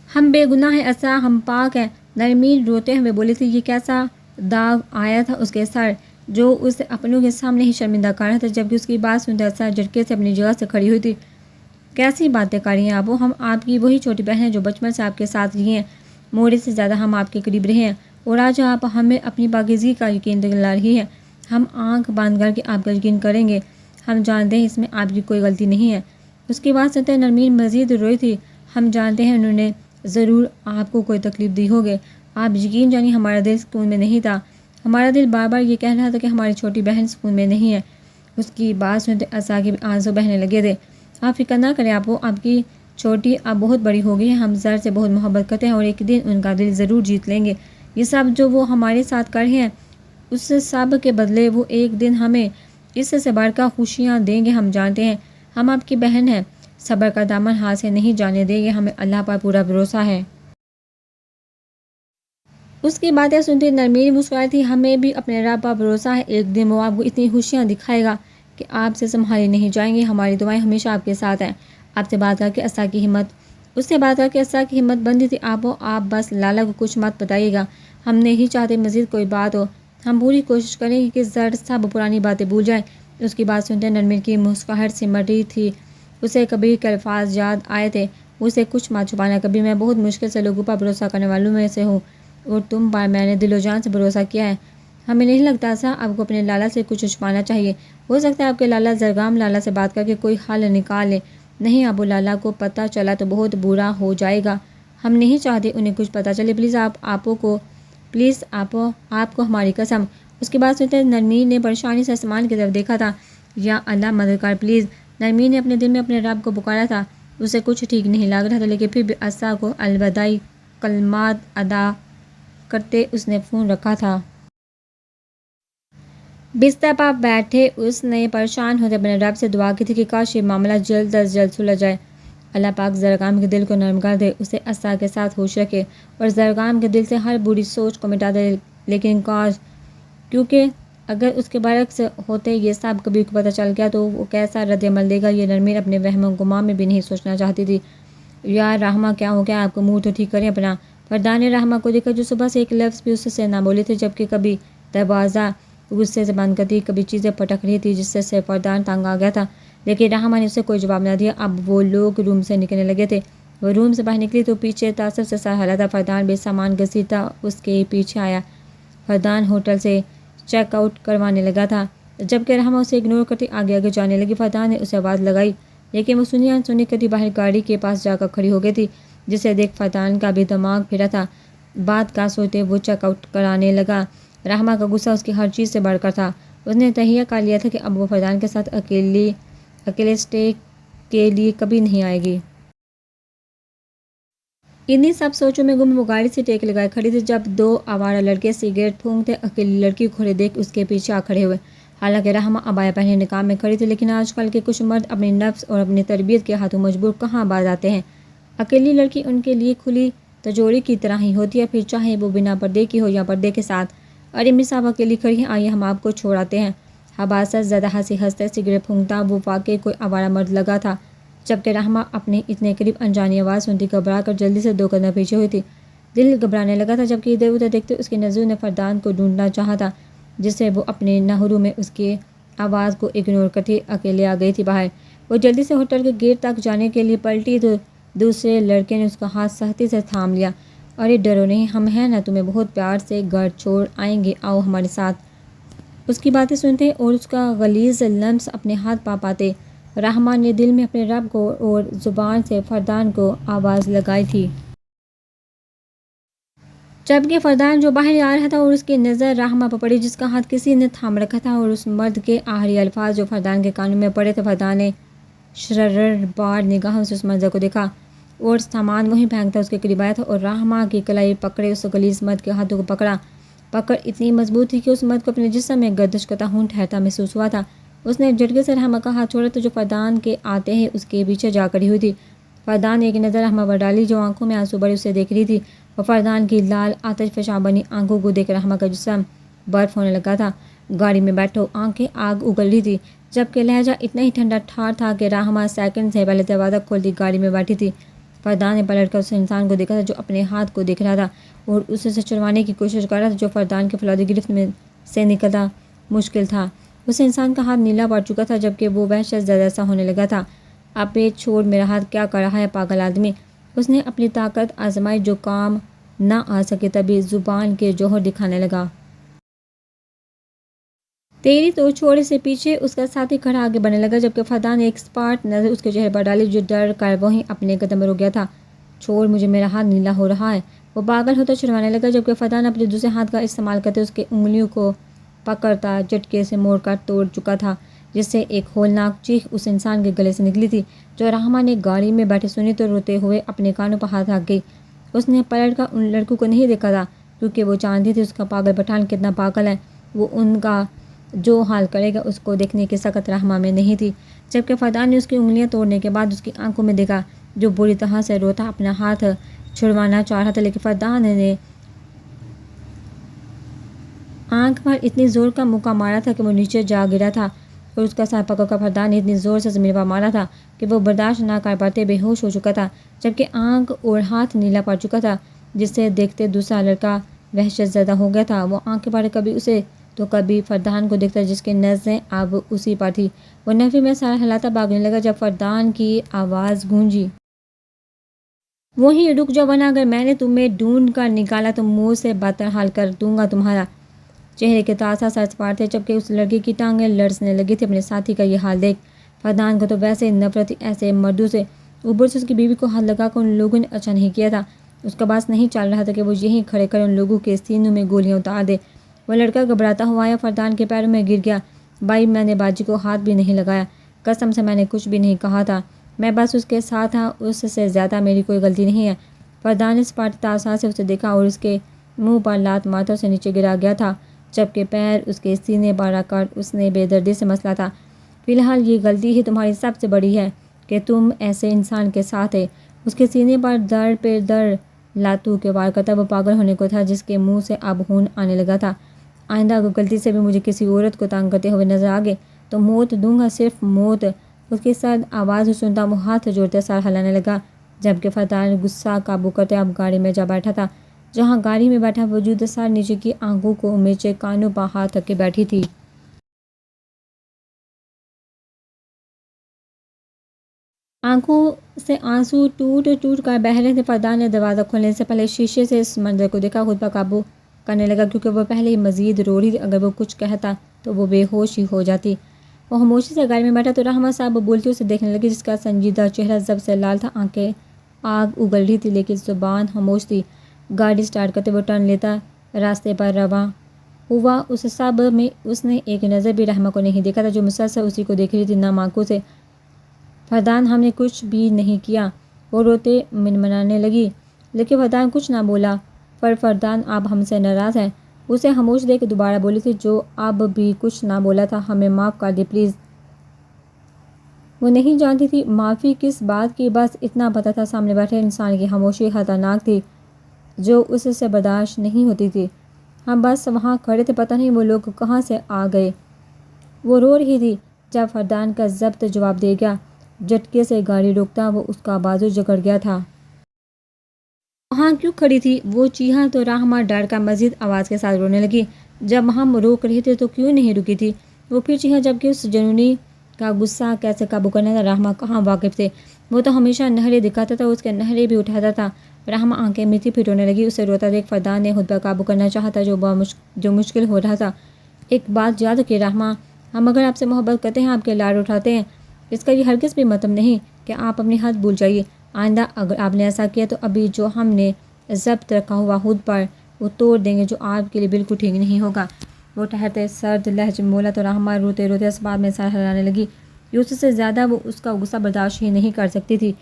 ہم بے گناہ ہیں اسا، ہم پاک ہیں، نرمین روتے ہوئے بولی تھی۔ یہ کیسا داغ آیا تھا اس کے سر جو اسے اپنوں کے سامنے ہی شرمندہ کر رہا تھا، جبکہ اس کی بات سنتے اسا جھٹکے سے اپنی جگہ سے کھڑی ہوئی تھی۔ کیسی باتیں کر رہی ہیں آپو؟ ہم آپ کی وہی چھوٹی بہن ہیں جو بچپن سے آپ کے ساتھ رہی ہیں، موڑے سے زیادہ ہم آپ کے قریب رہے ہیں، اور آج آپ ہمیں اپنی پاکیزگی کا یقین دلا رہی ہیں۔ ہم آنکھ باندھ کر کے آپ کا یقین کریں گے، ہم جانتے ہیں اس میں آپ کی کوئی غلطی نہیں ہے۔ اس کی بات سنتے نرمین مزید روئی تھی۔ ہم جانتے ہیں انہوں نے ضرور آپ کو کوئی تکلیف دی ہوگی، آپ یقین جانیے ہمارا دل سکون میں نہیں تھا، ہمارا دل بار بار یہ کہہ رہا تھا کہ ہماری چھوٹی بہن سکون میں نہیں ہے۔ اس کی بات سنتے اسا کے آنسو بہنے لگے تھے۔ آپ فکر نہ کریں آپو، آپ کی چھوٹی اب بہت بڑی ہو گئی ہے، ہم زر سے بہت محبت کرتے ہیں اور ایک دن ان کا دل ضرور جیت لیں گے۔ یہ سب جو وہ ہمارے ساتھ کر رہے ہیں اس سب کے بدلے وہ ایک دن ہمیں اس سے بڑھ کر خوشیاں دیں گے، ہم جانتے ہیں۔ ہم آپ کی بہن ہیں، صبر کا دامن ہاتھ سے نہیں جانے دیں گے، ہمیں اللہ پر پورا بھروسہ ہے۔ اس کی باتیں سنتے نرمین مسکرائی تھی۔ ہمیں بھی اپنے رب پر بھروسہ ہے، ایک دن وہ آپ کو اتنی خوشیاں دکھائے گا کہ آپ سے سنبھالے نہیں جائیں گے۔ ہماری دعائیں ہمیشہ آپ کے ساتھ ہیں۔ آپ سے بات کر کے اسا کی ہمت بندی تھی۔ آپ بس لالا کو کچھ مت بتائیے گا، ہم نہیں چاہتے مزید کوئی بات ہو، ہم پوری کوشش کریں گے کہ زر سب پرانی باتیں بھول جائیں۔ اس کی بات سنتے نرمین کی مسکراہٹ سمٹ رہی تھی۔ اسے کبھی کے الفاظ یاد آئے تھے، اسے کچھ مت چھپانا۔ کبھی میں بہت مشکل سے لوگوں پر بھروسہ کرنے والوں میں سے ہوں، اور تم پر میں نے دل و جان سے بھروسہ کیا ہے۔ ہمیں نہیں لگتا ایسا آپ کو اپنے لالا سے کچھ چھپانا چاہیے۔ ہو سکتا ہے آپ کے لالا زرگام لالا سے بات کر کے کوئی حل نکال لیں۔ نہیں ابو، لالا کو پتہ چلا تو بہت برا ہو جائے گا، ہم نہیں چاہتے انہیں کچھ پتہ چلے، پلیز آپ کو ہماری قسم۔ اس کی بات سنتے نرمین نے پریشانی سے آسمان کی طرف دیکھا تھا۔ یا اللہ مددگار پلیز، نرمین نے اپنے دل میں اپنے رب کو پکارا تھا۔ اسے کچھ ٹھیک نہیں لگ رہا تھا، لیکن پھر بھی اسا کو الوداعی کلمات ادا کرتے اس نے فون رکھا تھا۔ بستر پر بیٹھے اس نے پریشان ہوتے اپنے رب سے دعا کی تھی کہ کاش یہ معاملہ جلد از جلد سلجھ جائے۔ اللہ پاک زرگام کے دل کو نرم کر دے، اسے اسا کے ساتھ خوش رکھے اور زرگام کے دل سے ہر بری سوچ کو مٹا دے۔ لیکن کاش، کیونکہ اگر اس کے برعکس ہوتے یہ سب کبھی کو پتہ چل گیا تو وہ کیسا رد عمل دے گا، یہ نرمین اپنے وہم و گمان میں بھی نہیں سوچنا چاہتی تھی۔ یار رحمہ کیا ہو گیا آپ کو، منہ تو ٹھیک کریں اپنا۔ فردان نے رحمہ کو دیکھا جو صبح سے ایک لفظ بھی اس سے نہ بولی تھی، جبکہ کبھی دروازہ غصے سے بند کرتی، کبھی چیزیں پٹک رہی تھی جس سے فردان تنگ آ گیا تھا، لیکن رحمہ نے اسے کوئی جواب نہ دیا۔ اب وہ لوگ روم سے نکلنے لگے تھے۔ وہ روم سے باہر نکلی تو پیچھے تعصب سے سر ہلا تھا۔ فردان بے سامان گھسیٹتا اس کے پیچھے آیا۔ فردان ہوٹل سے چیک آؤٹ کروانے لگا تھا، جبکہ رحمہ اسے اگنور کرتی آگے آگے جانے لگی۔ فردان نے اسے آواز لگائی، لیکن وہ سنی انسنی کرتی باہر گاڑی کے پاس جا کر کھڑی ہو گئی تھی، جسے دیکھ فردان کا بھی دماغ پھرا تھا۔ بات کا سوچتے وہ چیک آؤٹ کرانے لگا۔ رحمہ کا غصہ اس کی ہر چیز سے بڑھ کر تھا۔ اس نے تہیہ کر لیا تھا کہ اب وہ فردان کے ساتھ اکیلے اسٹے کے لیے کبھی نہیں آئے گی۔ انہی سب سوچوں میں گم وہ گاڑی سے ٹیک لگائے کھڑی تھی جب دو آوارہ لڑکے سگریٹ پھونکتے اکیلی لڑکی کو کھڑے دیکھ اس کے پیچھے آ کھڑے ہوئے۔ حالانکہ رحمہ عبایا پہنے نقاب میں کھڑی تھی، لیکن آج کل کے کچھ مرد اپنے نفس اور اپنی تربیت کے ہاتھوں مجبور کہاں باز آتے ہیں۔ اکیلی لڑکی ان کے لیے کھلی تجوری کی طرح ہی ہوتی ہے، پھر چاہے وہ بنا پردے کی ہو یا پردے کے ساتھ۔ ارے مس آپ اکیلی کھڑی ہیں، آئیے ہم آپ کو چھوڑاتے ہیں۔ حباست زدہ ہنسی ہنستے سگریٹ پھونکتا وہ واقعی کوئی آوارہ مرد لگا تھا، جبکہ رحمہ اپنے اتنے قریب انجانی آواز سنتی گھبرا کر جلدی سے 2 قدم پیچھے ہوئی تھی۔ دل گھبرانے لگا تھا، جبکہ ادھر ادھر دیکھتے اس کی نظروں نے فردان کو ڈھونڈنا چاہا تھا، جس سے وہ اپنے نہرو میں اس کی آواز کو اگنور کرتی اکیلے آ گئی تھی باہر۔ وہ جلدی سے ہوٹل کے گیٹ تک جانے کے لیے پلٹی تو دوسرے لڑکے نے اس کا ہاتھ سختی سے تھام لیا۔ ارے ڈرو نہیں، ہم ہیں نا، تمہیں بہت پیار سے گھر چھوڑ آئیں گے، آؤ ہمارے ساتھ۔ اس کی باتیں سنتے اور اس کا غلیظ لمس اپنے ہاتھ پا پاتے رحمہ نے دل میں اپنے رب کو اور زبان سے فردان کو آواز لگائی تھی۔ جبکہ فردان جو باہر آ رہا تھا اور اس کی نظر رحمہ پر پڑی جس کا ہاتھ کسی نے تھام رکھا تھا، اور اس مرد کے آخری الفاظ جو فردان کے کانوں میں پڑے تھے، فردان نے شرر بار نگاہوں سے اس منظر کو دیکھا اور سامان وہیں پھینکتا اس کے قریب آیا تھا اور رحمہ کی کلائی پکڑے اس غلیظ مرد کے ہاتھوں کو پکڑا۔ پکڑ اتنی مضبوط تھی کہ اس مرد کو اپنے جسم میں گردش کا خون ٹھہرتا محسوس ہوا تھا۔ اس نے جھٹکے سے رحمہ کا ہاتھ چھوڑا تو جو فردان کے آتے ہی اس کے پیچھے جا کھڑی ہوئی تھی۔ فردان نے ایک نظر رحمہ پر ڈالی جو آنکھوں میں آنسو بھری اسے دیکھ رہی تھی، اور فردان کی لال آتش فشاں بنی آنکھوں کو دیکھ رحمہ کا جسم برف ہونے لگا تھا۔ گاڑی میں بیٹھو، آنکھیں آگ اگل رہی تھی، جبکہ لہجہ اتنا ہی ٹھنڈا ٹھار تھا کہ رحمہ سیکنڈ سے پہلے دروازہ کھولتی گاڑی میں بیٹھی تھی۔ فردان نے پلٹ کر اس انسان کو دیکھا تھا جو اپنے ہاتھ کو دیکھ رہا تھا اور اسے چھڑوانے کی کوشش کر رہا تھا، جو فردان کے فولادی گرفت میں سے نکلنا مشکل تھا۔ اس انسان کا ہاتھ نیلا پڑ چکا تھا، جبکہ وہ وحشت زدہ سا ہونے لگا تھا۔ اب یہ چھوڑ میرا ہاتھ، کیا کر رہا ہے پاگل آدمی؟ اس نے اپنی طاقت آزمائی جو کام نہ آ سکے، تبھی زبان کے جوہر دکھانے لگا۔ تیری تو چھوڑے سے پیچھے اس کا ساتھی کھڑا آگے بڑھنے لگا، جبکہ فردان نے ایک اسپاٹ نظر اس کے چہرے پر ڈالی جو ڈر کر وہیں اپنے قدم رک گیا تھا۔ چھوڑ مجھے، میرا ہاتھ نیلا ہو رہا ہے۔ وہ پاگل ہوتا چھڑوانے لگا، جبکہ فردان اپنے دوسرے ہاتھ کا استعمال کرتے اس کے انگلیوں کو پکڑتا جھٹکے سے موڑ کر توڑ چکا تھا، جس سے ایک ہولناک چیخ اس انسان کے گلے سے نکلی تھی جو رحمہ نے گاڑی میں بیٹھے سنی تو روتے ہوئے اپنے کانوں پر ہاتھ رکھ گئی۔ اس نے پلٹ کر ان لڑکوں کو نہیں دیکھا تھا، کیونکہ وہ جانتی تھی اس کا پاگل پٹھان کتنا پاگل ہے۔ وہ ان کا جو حال کرے گا اس کو دیکھنے کی سخت رحمہ میں نہیں تھی، جبکہ فردان نے اس کی انگلیاں توڑنے کے بعد اس کی آنکھوں میں دیکھا جو بری طرح سے روتا اپنا ہاتھ چھڑوانا چاہ رہا تھا، لیکن فردان نے آنکھ پر اتنی زور کا مکہ مارا تھا کہ وہ نیچے جا گرا تھا، اور اس کا سر پکڑ کر فردان نے اتنی زور سے زمین پر مارا تھا کہ وہ برداشت نہ کر پاتے بے ہوش ہو چکا تھا، جبکہ آنکھ اور ہاتھ نیلا پڑ چکا تھا، جس سے دیکھتے دوسرا لڑکا وحشت زدہ ہو گیا تھا۔ وہ آنکھیں پر کبھی اسے تو کبھی فردان کو دیکھتا جس کی نظریں اب اسی پر تھی۔ وہ نفی میں سر ہلاتا بھاگنے لگا جب فردان کی آواز گونجی، وہیں رک جاؤ ورنہ اگر میں نے تمہیں ڈھونڈ کر نکالا تو منہ سے بدتر حال کر دوں گا تمہارا۔ چہرے کے تاثر سر سپار تھے، جبکہ اس لڑکے کی ٹانگیں لرزنے لگی تھی۔ اپنے ساتھی کا یہ حال دیکھ فردان کو تو ویسے نفرت تھی ایسے مردوں سے، اوپر سے اس کی بیوی کو ہاتھ لگا کر ان لوگوں نے اچھا نہیں کیا تھا۔ اس کا بس نہیں چل رہا تھا کہ وہ یہیں کھڑے کھڑے ان لوگوں کے سینوں میں گولیاں اتار دے۔ وہ لڑکا گھبراتا ہوا آیا، فردان کے پیروں میں گر گیا۔ بھائی میں نے باجی کو ہاتھ بھی نہیں لگایا، قسم سے میں نے کچھ بھی نہیں کہا تھا، میں بس اس کے ساتھ تھا، اس سے زیادہ میری کوئی غلطی نہیں ہے۔ فردان نے سپاٹی تاثر سے اسے دیکھا اور اس کے منہ پر لات مارتا اسے نیچے گرا گیا تھا، جبکہ پیر اس کے سینے پر رکھ کر اس نے بے دردی سے مسلا تھا، فی الحال یہ غلطی ہی تمہاری سب سے بڑی ہے کہ تم ایسے انسان کے ساتھ ہے۔ اس کے سینے پر در پہ در لاتوں کے وار کرتا وہ پاگل ہونے کو تھا، جس کے منہ سے اب خون آنے لگا تھا۔ آئندہ اگر غلطی سے بھی مجھے کسی عورت کو تنگ کرتے ہوئے نظر آ گئے تو موت دوں گا، صرف موت۔ اس کی سرد آواز سنتا وہ ہاتھ جوڑتے سر ہلانے لگا، جبکہ فردان غصہ قابو کرتے اب گاڑی میں جا بیٹھا تھا، جہاں گاڑی میں بیٹھا وجود سر نیچے کی آنکھوں کو میچے کانوں پر ہاتھ رکھ کے بیٹھی تھی۔ آنکھوں سے آنسو ٹوٹ ٹوٹ کر بہہ رہے تھے۔ فردان نے دروازہ کھولنے سے پہلے شیشے سے اس منظر کو دیکھا، خود پر قابو کرنے لگا کیونکہ وہ پہلے ہی مزید رو رہی تھی۔ اگر وہ کچھ کہتا تو وہ بے ہوش ہی ہو جاتی۔ وہ خاموشی سے گاڑی میں بیٹھا تو رحمہ صاحب بولتی اسے دیکھنے لگی، جس کا سنجیدہ چہرہ ضب سے لال تھا، آنکھیں آگ اگل رہی تھی لیکن زبان خاموش تھی۔ گاڑی سٹارٹ کرتے وہ ٹرن لیتا راستے پر رواں ہوا۔ اس سب میں اس نے ایک نظر بھی رحمہ کو نہیں دیکھا تھا، جو مسلسل اسی کو دیکھ رہی تھی نم آنکھوں سے۔ فردان ہم نے کچھ بھی نہیں کیا، وہ روتے منمنانے لگی، لیکن فردان کچھ نہ بولا۔ فردان آپ ہم سے ناراض ہیں؟ اسے خاموش دیکھ دوبارہ بولی تھی، جو اب بھی کچھ نہ بولا تھا۔ ہمیں معاف کر دے پلیز۔ وہ نہیں جانتی تھی معافی کس بات کی، بس اتنا پتہ تھا سامنے بیٹھے انسان کی خاموشی خطرناک تھی، جو اس سے برداشت نہیں ہوتی تھی۔ ہم بس وہاں کھڑے تھے، پتہ نہیں وہ لوگ کہاں سے آ گئے۔ وہ رو رہی تھی جب فردان کا ضبط جواب دے گیا، جھٹکے سے گاڑی روکتا وہ اس کا بازو جکڑ گیا تھا۔ وہاں کیوں کھڑی تھی؟ وہ چیخا تو رحمہ ڈر کر مزید آواز کے ساتھ رونے لگی۔ جب ہم روک رہے تھے تو کیوں نہیں رکی تھی؟ وہ پھر چیخا، جبکہ اس جنونی کا غصہ کیسے قابو کرنا تھا۔ رحمہ کہاں واقف تھے، وہ تو ہمیشہ نہریں دکھاتا تھا، اس کے نہریں بھی اٹھاتا تھا۔ رحمہ آنکھیں میٹھی پھر رونے لگی۔ اسے روتا دیکھ فردان نے خود پر قابو کرنا چاہا تھا، جو مشکل ہو رہا تھا۔ ایک بات یاد رکھیے رحمہ، ہم اگر آپ سے محبت کرتے ہیں، آپ کے لاڈ اٹھاتے ہیں، اس کا یہ ہرگز بھی مطلب نہیں کہ آپ اپنی حد بھول جائیے۔ آئندہ اگر آپ نے ایسا کیا تو ابھی جو ہم نے ضبط رکھا ہوا خود پر وہ توڑ دیں گے، جو آپ کے لیے بالکل ٹھیک نہیں ہوگا۔ وہ ٹھہرتے سرد لہجے میں بولا تو رحمہ روتے روتے اس بات میں سر ہلانے لگی کہ اس سے زیادہ وہ اس کا غصہ برداشت ہی نہیں کر سکتی تھی،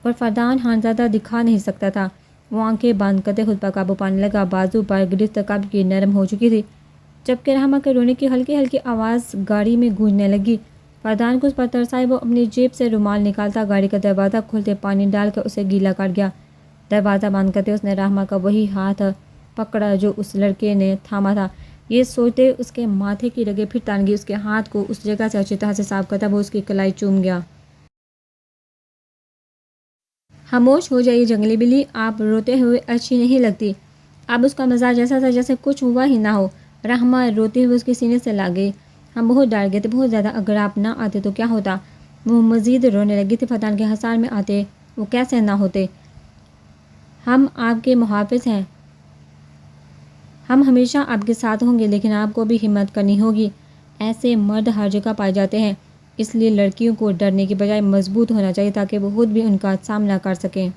اور فردان حنزدہ دکھا نہیں سکتا تھا۔ وہ آنکھیں بند کرتے خود پر قابو پانے لگا، بازو پر گرفت کب کی نرم ہو چکی تھی، جبکہ رحمہ کے رونے کی ہلکی ہلکی آواز گاڑی میں گونجنے لگی۔ فردان کو اس پر ترس آئی، وہ اپنی جیب سے رومال نکالتا گاڑی کا دروازہ کھولتے پانی ڈال کر اسے گیلا کر گیا۔ دروازہ بند کرتے اس نے رحمہ کا وہی ہاتھ پکڑا جو اس لڑکے نے تھاما تھا۔ یہ سوچتے اس کے ماتھے کی رگیں پھر تان گئی، اس کے ہاتھ کو اس جگہ سے اچھی طرح سے صاف کرتا وہ اس کی کلائی چوم گیا۔ خاموش ہو جائیے جنگلی بلی، آپ روتے ہوئے اچھی نہیں لگتی۔ اب اس کا مزاج ایسا تھا جیسے کچھ ہوا ہی نہ ہو۔ رحمہ روتے ہوئے اس کے سینے سے لا گئی۔ ہم بہت ڈر گئے تھے، بہت زیادہ، اگر آپ نہ آتے تو کیا ہوتا؟ وہ مزید رونے لگی تھی۔ فردان کے حصار میں آتے وہ کیسے نہ ہوتے؟ ہم آپ کے محافظ ہیں، ہم ہمیشہ آپ کے ساتھ ہوں گے، لیکن آپ کو بھی ہمت کرنی ہوگی۔ ایسے مرد ہر جگہ پائے جاتے ہیں، اس لیے لڑکیوں کو ڈرنے کی بجائے مضبوط ہونا چاہیے تاکہ وہ خود بھی ان کا سامنا کر سکیں۔